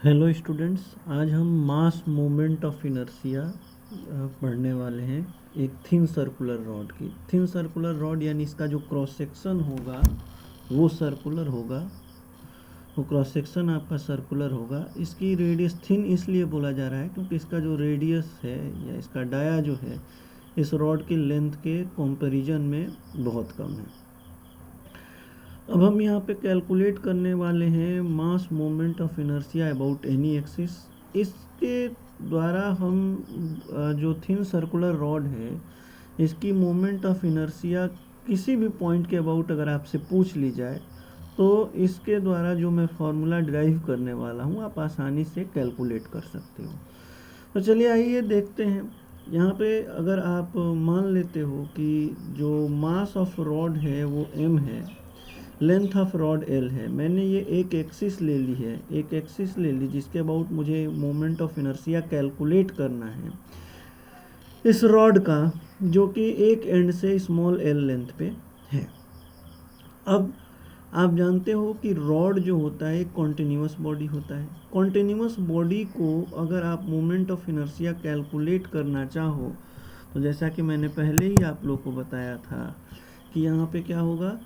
Hello students, आज हम मास moment of inertia पढ़ने वाले हैं। एक थिन सर्कुलर रॉड की थिन सर्कुलर रॉड यानी इसका जो क्रॉस सेक्शन होगा वो सर्कुलर होगा। वो क्रॉस सेक्शन आपका सर्कुलर होगा। इसकी रेडियस थिन इसलिए बोला जा रहा है क्योंकि इसका जो रेडियस है या इसका डाया जो है इस रॉड की लेंथ के कंपैरिजन में बहुत कम है। अब हम यहाँ पे कैलकुलेट करने वाले हैं मास moment of inertia about any axis. इसके द्वारा हम जो थिन सर्कुलर रॉड है इसकी मोमेंट ऑफ इनर्शिया किसी भी पॉइंट के अबाउट अगर आपसे पूछ ली जाए तो इसके द्वारा जो मैं फार्मूला डिराइव करने वाला हूँ आप आसानी से कैलकुलेट कर सकते हो। तो चलिए आइए देखते हैं। यहाँ पे अगर आप मान लेते हो कि जो मास ऑफ रॉड है वो m है, लेंथ ऑफ रॉड l है। मैंने ये एक एक्सिस ले ली है, एक एक्सिस ले ली जिसके अबाउट मुझे मोमेंट ऑफ इनर्शिया कैलकुलेट करना है इस रॉड का, जो कि एक एंड से स्मॉल l लेंथ पे है। अब आप जानते हो कि रॉड जो होता है एक कॉन्टिन्यूस बॉडी होता है। कॉन्टिन्यूस बॉडी को अगर आप मोमेंट ऑफ इनर्शिया कैलकुलेट करना चाहो तो जैसा कि मैंने पहले ही आप लोग को बताया था कि यहाँ पे क्या होगा,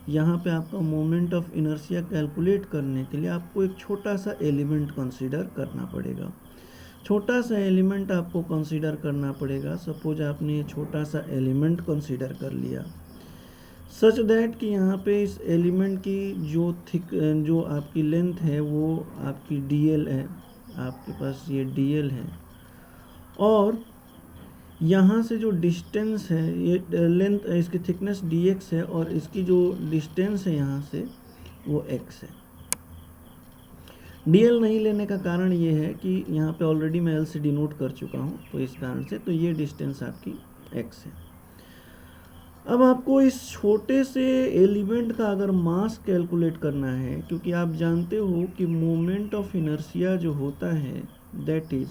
यहाँ पे आपका मोमेंट ऑफ इनर्शिया कैलकुलेट करने के लिए आपको एक छोटा सा एलिमेंट कंसीडर करना पड़ेगा। छोटा सा एलिमेंट आपको कंसीडर करना पड़ेगा। सपोज आपने ये छोटा सा एलिमेंट कंसीडर कर लिया सच दैट कि यहाँ पे इस एलिमेंट की जो आपकी लेंथ है वो आपकी dl है, आपके पास ये dl है, और यहाँ से जो डिस्टेंस है ये लेंथ इसकी थिकनेस dx है और इसकी जो डिस्टेंस है यहाँ से वो x है। dl नहीं लेने का कारण ये है कि यहाँ पे ऑलरेडी मैं l से डिनोट कर चुका हूँ, तो इस कारण से तो ये डिस्टेंस आपकी x है। अब आपको इस छोटे से एलिमेंट का अगर मास कैलकुलेट करना है, क्योंकि आप जानते हो कि मोमेंट ऑफ इनर्शिया जो होता है that is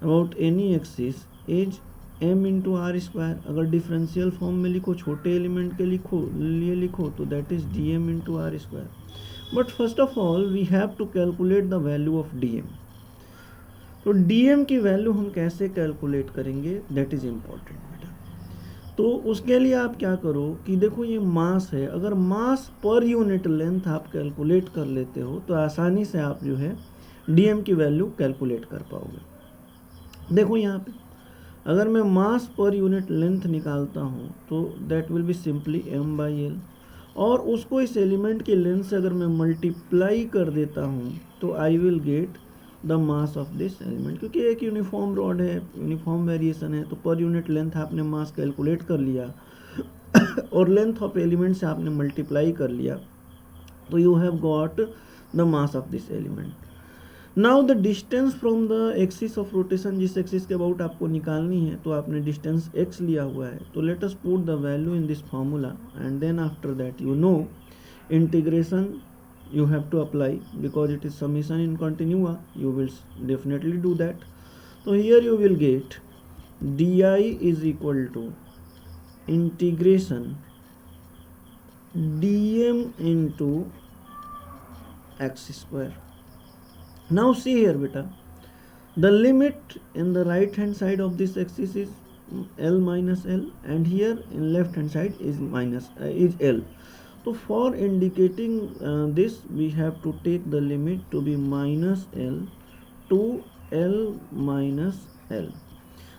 about any axis is m into r square. अगर डिफरेंशियल फॉर्म में लिखो, छोटे एलिमेंट के लिए लिखो तो that is dm into r square. But first of all we have to calculate the value of dm। तो dm की वैल्यू हम कैसे कैलकुलेट करेंगे, दैट इज इम्पॉर्टेंट बेटा। तो उसके लिए आप क्या करो कि देखो ये मास है, अगर मास पर यूनिट लेंथ आप कैलकुलेट कर लेते हो तो आसानी से आप जो है dm की वैल्यू कैलकुलेट कर पाओगे। देखो यहाँ पे अगर मैं मास पर यूनिट लेंथ निकालता हूँ तो that will be simply m/l, और उसको इस एलिमेंट की लेंथ से अगर मैं मल्टीप्लाई कर देता हूँ तो I will get the mass of this element. क्योंकि एक यूनिफॉर्म रॉड है, यूनिफॉर्म वेरिएशन है, तो पर यूनिट लेंथ आपने मास कैलकुलेट कर लिया और लेंथ ऑफ एलिमेंट से आपने मल्टीप्लाई कर लिया, तो you have got the mass of this element. Now the distance from the axis of rotation, जिस एक्सिस के अबाउट आपको निकालनी है तो आपने डिस्टेंस x लिया हुआ है, तो let us put the value in this formula and then after that you know integration you have to apply because it is summation in continua, you will definitely do that. So here you will get di is equal to integration dm into x square. Now see here beta, the limit in the right hand side of this axis is l minus l, and here in left hand side is l. So for indicating this we have to take the limit to be minus l to l minus l.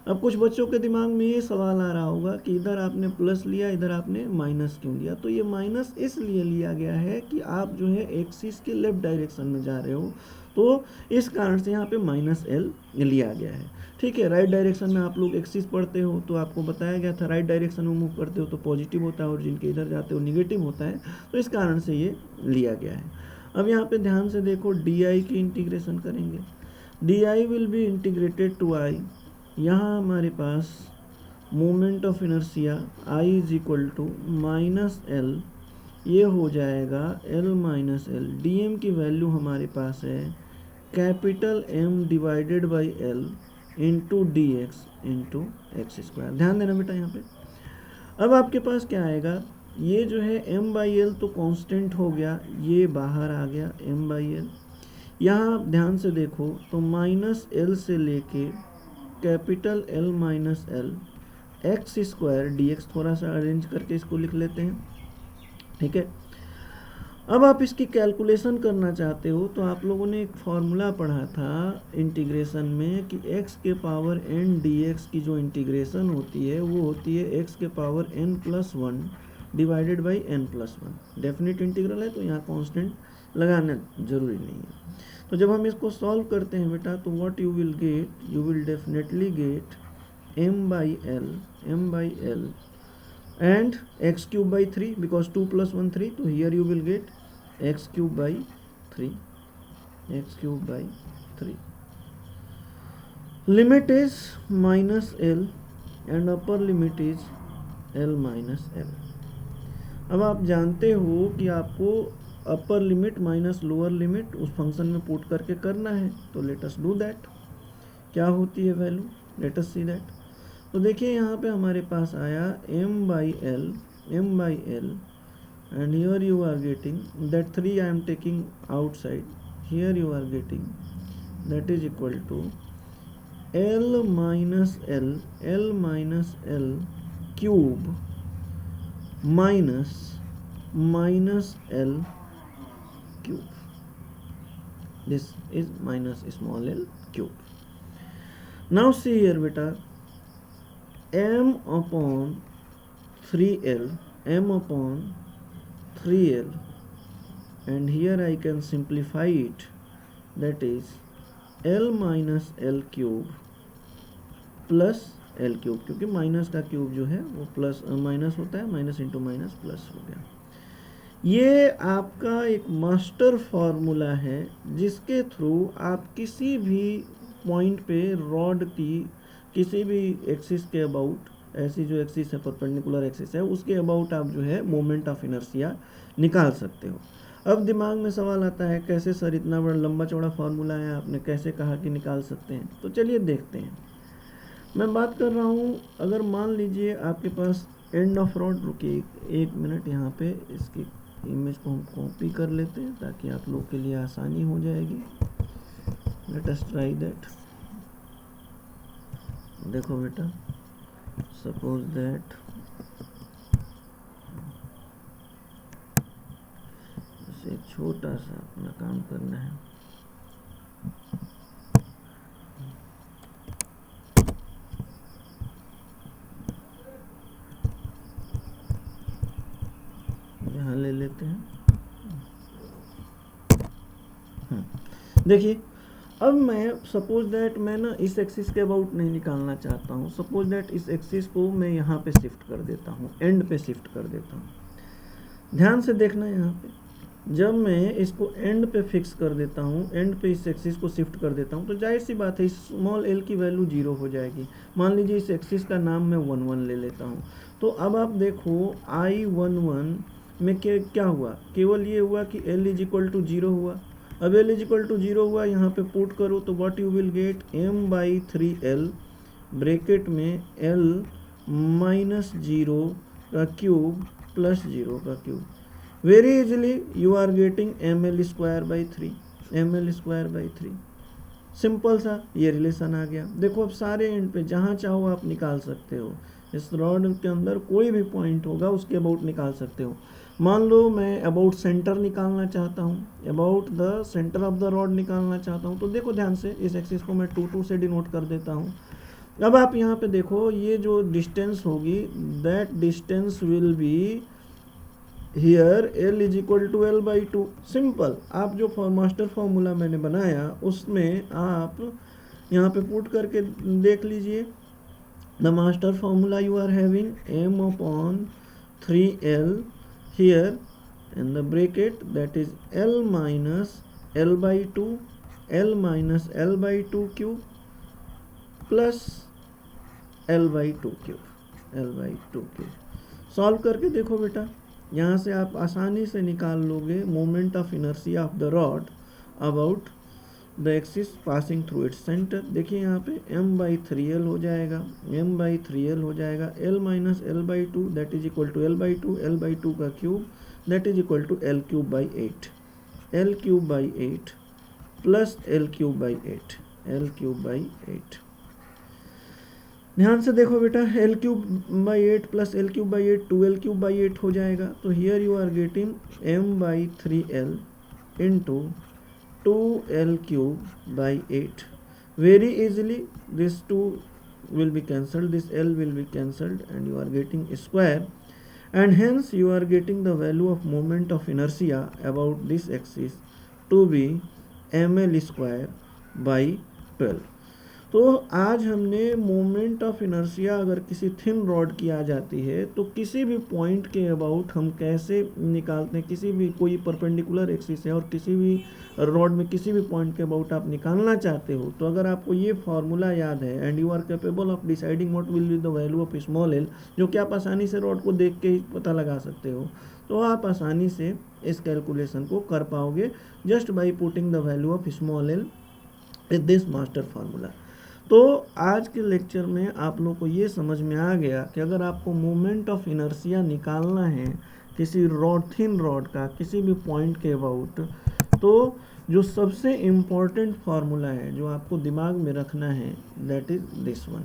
अब कुछ बच्चों के दिमाग में ये सवाल आ रहा होगा कि इधर आपने प्लस लिया, इधर आपने माइनस क्यों लिया। तो ये माइनस इसलिए लिया गया है कि आप जो है एक्सिस के लेफ्ट डायरेक्शन में जा रहे हो, तो इस कारण से यहाँ पे माइनस एल लिया गया है। ठीक है, राइट डायरेक्शन में आप लोग एक्सिस पढ़ते हो तो आपको बताया गया था राइट डायरेक्शन में मूव करते हो तो पॉजिटिव होता है और जिनके इधर जाते हो निगेटिव होता है, तो इस कारण से ये लिया गया है। अब यहाँ पे ध्यान से देखो, डी आई की इंटीग्रेशन करेंगे, d I will be integrated to I. यहाँ हमारे पास moment of inertia I is equal to minus L, ये हो जाएगा L minus L. D M की वैल्यू हमारे पास है capital M divided by L into d x into x square. ध्यान देना बेटा यहाँ पे। अब आपके पास क्या आएगा, ये जो है M/L तो कांस्टेंट हो गया, ये बाहर आ गया M/L, यहाँ आप ध्यान से देखो तो माइनस एल से लेके capital L minus L x square D x, थोड़ा सा अरेंज करके इसको लिख लेते हैं, ठीक है। अब आप इसकी कैलकुलेशन करना चाहते हो तो आप लोगों ने एक फॉर्मूला पढ़ा था इंटीग्रेशन में कि x के पावर n dx की जो इंटीग्रेशन होती है वो होती है x के power n plus one divided by n plus one. Definite integral है तो यहाँ कांस्टेंट लगाना जरूरी नहीं है। तो जब हम इसको सॉल्व करते हैं बेटा तो what you will gate, you will definitely get m by l and x cube by 3 because 2 plus 1 3, so here you will get x cube by 3, x cube by 3. Limit is minus l and upper limit is l minus l. अब आप जानते हो कि आपको upper limit minus lower limit उस function में put करके करना है, तो लेट अस डू दैट। क्या होती है value, let us see that. तो देखिए यहाँ पे हमारे पास आया m by l and here you are getting that 3 I am taking outside, here you are getting that is equal to l minus l cube minus l cube. This is minus small l cube. Now see here beta, m upon 3l and here I can simplify it, that is l minus l cube plus l cube, क्योंकि minus का cube जो है वो plus minus होता है, minus into minus plus हो गया। ये आपका एक मास्टर फॉर्मूला है जिसके थ्रू आप किसी भी पॉइंट पे रॉड की किसी भी एक्सिस के अबाउट, ऐसी जो एक्सिस है परपेंडिकुलर एक्सिस है उसके अबाउट आप जो है मोमेंट ऑफ इनर्शिया निकाल सकते हो। अब दिमाग में सवाल आता है कैसे सर, इतना बड़ा लंबा चौड़ा फार्मूला है, आपने कैसे कहा कि निकाल सकते हैं? तो चलिए देखते हैं। मैं बात कर रहा हूँ, अगर मान लीजिए आपके पास एंड ऑफ रॉड, रुकिए एक मिनट, यहाँ पे इसकी इमेज को हम कॉपी कर लेते हैं ताकि आप लोग के लिए आसानी हो जाएगी। Let us try that. देखो बेटा, सपोज दैट इसे छोटा सा अपना काम करना है। यहाँ ले लेते हैं। देखिए अब मैं सपोज दैट मैं ना इस एक्सिस के अबाउट नहीं निकालना चाहता हूँ। सपोज दैट इस एक्सिस को मैं यहाँ पे शिफ्ट कर देता हूँ, एंड पे शिफ्ट कर देता हूँ। ध्यान से देखना यहाँ पे, जब मैं इसको एंड पे फिक्स कर देता हूँ, एंड पे इस एक्सिस को शिफ्ट कर देता हूँ, तो जाहिर सी बात है इस स्मॉल एल की वैल्यू 0 हो जाएगी। मान लीजिए इस एक्सिस का नाम मैं 1 1 ले लेता हूँ। तो अब आप देखो I11 में क्या हुआ, केवल ये हुआ कि l इज इक्वल टू 0 हुआ। अब l इज इक्वल टू 0 हुआ, यहाँ पे पुट करो तो what you will get m by 3l bracket में l माइनस 0 का क्यूब प्लस 0 का cube. Very easily you are getting ml square by 3, ml square by 3। Simple सा ये रिलेशन आ गया। देखो अब सारे एंड पे जहाँ चाहो आप निकाल सकते हो। इस रॉड के अंदर कोई भी पॉइंट होगा उसके अबाउट निकाल सकते हो। मान लो मैं अबाउट सेंटर निकालना चाहता हूँ, about the centre of the rod निकालना चाहता हूँ, तो देखो ध्यान से इस एक्सिस को मैं 2 2 से डिनोट कर देता हूँ। अब आप यहाँ पे देखो ये जो डिस्टेंस होगी, that distance will be here l is equal to l by 2। Simple, आप जो मास्टर फॉर्मूला मैंने बनाया उसमें आप यहाँ पे पुट करके देख लीजिए। The master formula you are having m upon 3l here in the bracket, that is l minus l by 2, l minus l by 2 cube plus l by 2 cube, l by 2 cube। Solve करके देखो बेटा, यहाँ से आप आसानी से निकाल लोगे moment of inertia of the rod about the axis passing through its centre. देखिए यहाँ पे m बाई 3l हो जाएगा, m बाई 3l हो जाएगा, l minus l by 2 that is equal to l by 2, l by 2 का cube that is equal to l cube by 8, l cube by 8 plus L3/8। ध्यान से देखो बेटा, L3/8 plus L3/8 2L3/8 हो जाएगा। तो here you are getting m/3L into 2L3/8। Very easily this 2 will be cancelled, this L will be cancelled, and you are getting square, and hence you are getting the value of moment of inertia about this axis to be mL²/12। तो आज हमने moment of inertia अगर किसी thin rod की आ जाती है तो किसी भी पॉइंट के अबाउट हम कैसे निकालते हैं। किसी भी कोई परपेंडिकुलर एक्सिस है और किसी भी रॉड में किसी भी पॉइंट के अबाउट आप निकालना चाहते हो, तो अगर आपको ये फार्मूला याद है and you are capable of deciding what will be the value of small l, जो कि आप आसानी से रॉड को देख के ही पता लगा सकते हो, तो आप आसानी से इस कैलकुलेशन को कर पाओगे just by putting the value of small l in this master formula. तो आज के लेक्चर में आप लोग को ये समझ में आ गया कि अगर आपको मोमेंट ऑफ इनर्शिया निकालना है किसी रॉड, थिन रॉड का किसी भी पॉइंट के अबाउट, तो जो सबसे इम्पॉर्टेंट फार्मूला है जो आपको दिमाग में रखना है, that is this one.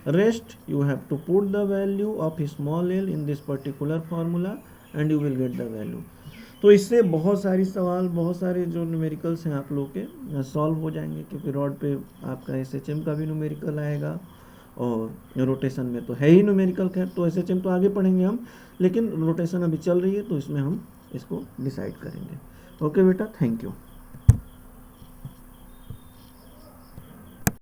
Rest you have to put the value of small l in this particular formula and you will get the value. तो इससे बहुत सारी सवाल, बहुत सारे जो न्यूमेरिकल्स हैं आप लोग के सॉल्व हो जाएंगे, क्योंकि रॉड पे आपका SHM का भी न्यूमेरिकल आएगा और रोटेशन में तो है ही न्यूमेरिकल। खैर तो SHM तो आगे पढ़ेंगे हम, लेकिन रोटेशन अभी चल रही है तो इसमें हम इसको डिसाइड करेंगे। ओके बेटा, थैंक यू।